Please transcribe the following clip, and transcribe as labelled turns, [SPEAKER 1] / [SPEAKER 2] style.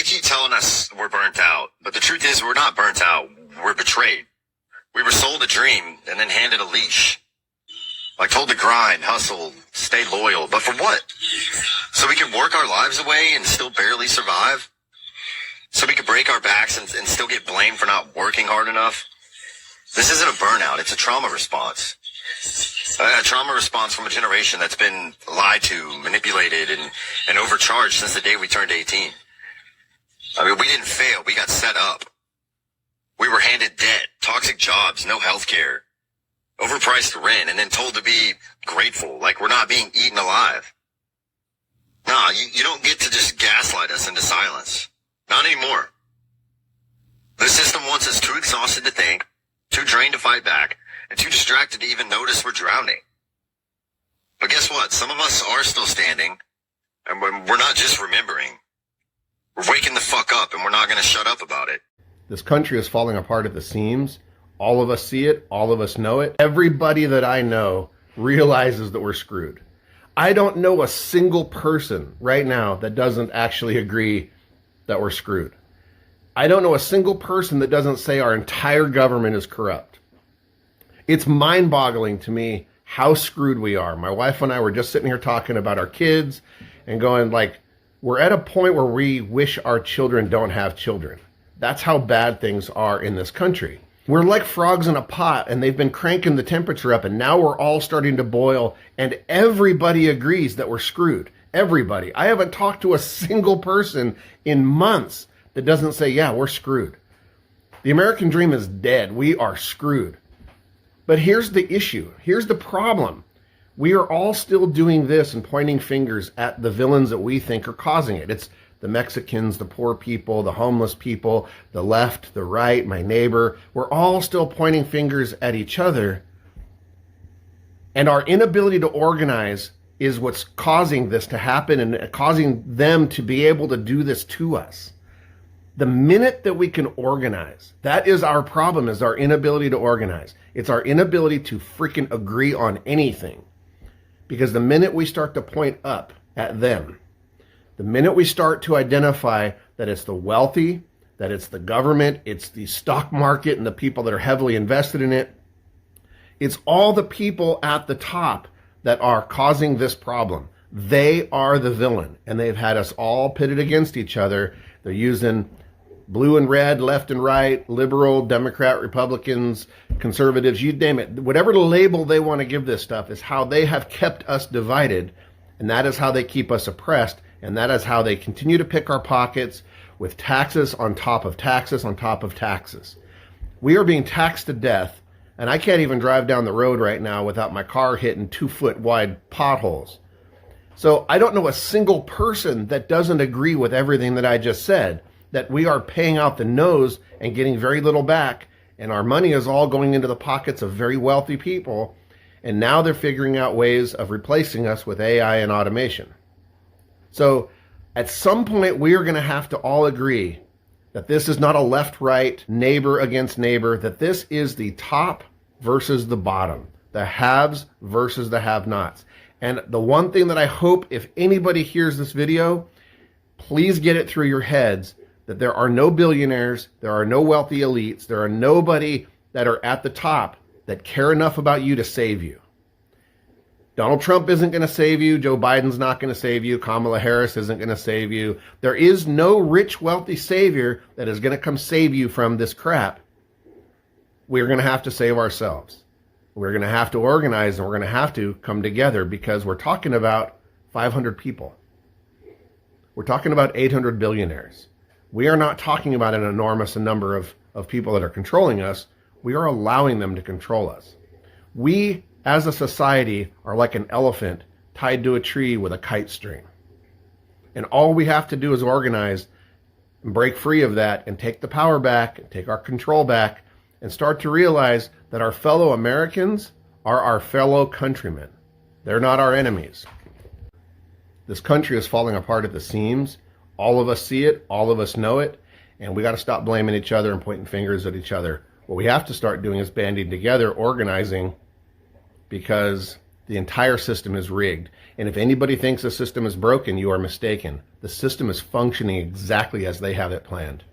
[SPEAKER 1] keep telling us we're burnt out, but the truth is we're not burnt out. We're betrayed. We were sold a dream and then handed a leash. Like told to grind, hustle, stay loyal, but for what? So we can work our lives away and still barely survive? So we could break our backs and still get blamed for not working hard enough? This isn't a burnout, it's a trauma response. A trauma response from a generation that's been lied to, manipulated, and overcharged since the day we turned 18. I mean, we didn't fail, we got set up. We were handed debt, toxic jobs, no health care, overpriced rent, and then told to be grateful, like we're not being eaten alive. Nah, you don't get to just gaslight us into silence. Not anymore. The system wants us too exhausted to think, too drained to fight back, and too distracted to even notice we're drowning. But guess what? Some of us are still standing, and we're not just remembering. We're waking the fuck up, and we're not going to shut up about it.
[SPEAKER 2] This country is falling apart at the seams. All of us see it. All of us know it. Everybody that I know realizes that we're screwed. I don't know a single person right now that doesn't actually agree that we're screwed. I don't know a single person that doesn't say our entire government is corrupt. It's mind-boggling to me how screwed we are. My wife and I were just sitting here talking about our kids and going like, we're at a point where we wish our children don't have children. That's how bad things are in this country. We're like frogs in a pot, and they've been cranking the temperature up, and now we're all starting to boil, and everybody agrees that we're screwed. Everybody. I haven't talked to a single person in months that doesn't say, yeah, we're screwed. The American dream is dead. We are screwed. But here's the issue. Here's the problem. We are all still doing this and pointing fingers at the villains that we think are causing it. It's the Mexicans, the poor people, the homeless people, the left, the right, my neighbor. We're all still pointing fingers at each other. And our inability to organize is what's causing this to happen and causing them to be able to do this to us. The minute that we can organize, that is our problem, is our inability to organize. It's our inability to freaking agree on anything. Because the minute we start to point up at them, the minute we start to identify that it's the wealthy, that it's the government, it's the stock market and the people that are heavily invested in it, it's all the people at the top that are causing this problem. They are the villain, and they've had us all pitted against each other. They're using blue and red, left and right, liberal, Democrat, Republicans, conservatives, you name it. Whatever label they want to give this stuff is how they have kept us divided, and that is how they keep us oppressed. And that is how they continue to pick our pockets with taxes on top of taxes on top of taxes. We are being taxed to death, and I can't even drive down the road right now without my car hitting 2-foot wide potholes. So I don't know a single person that doesn't agree with everything that I just said, that we are paying out the nose and getting very little back, and our money is all going into the pockets of very wealthy people, and now they're figuring out ways of replacing us with AI and automation. So at some point, we are going to have to all agree that this is not a left-right, neighbor against neighbor, that this is the top versus the bottom, the haves versus the have-nots. And the one thing that I hope, if anybody hears this video, please get it through your heads that there are no billionaires, there are no wealthy elites, there are nobody that are at the top that care enough about you to save you. Donald Trump isn't going to save you. Joe Biden's not going to save you. Kamala Harris isn't going to save you. There is no rich, wealthy savior that is going to come save you from this crap. We're going to have to save ourselves. We're going to have to organize, and we're going to have to come together, because we're talking about 500 people. We're talking about 800 billionaires. We are not talking about an enormous number of people that are controlling us. We are allowing them to control us. We, as a society, are like an elephant tied to a tree with a kite string. And all we have to do is organize and break free of that and take the power back, and take our control back, and start to realize that our fellow Americans are our fellow countrymen. They're not our enemies. This country is falling apart at the seams. All of us see it, all of us know it, and we got to stop blaming each other and pointing fingers at each other. What we have to start doing is banding together, organizing, because The entire system is rigged. And if anybody thinks the system is broken, you are mistaken. The system is functioning exactly as they have it planned.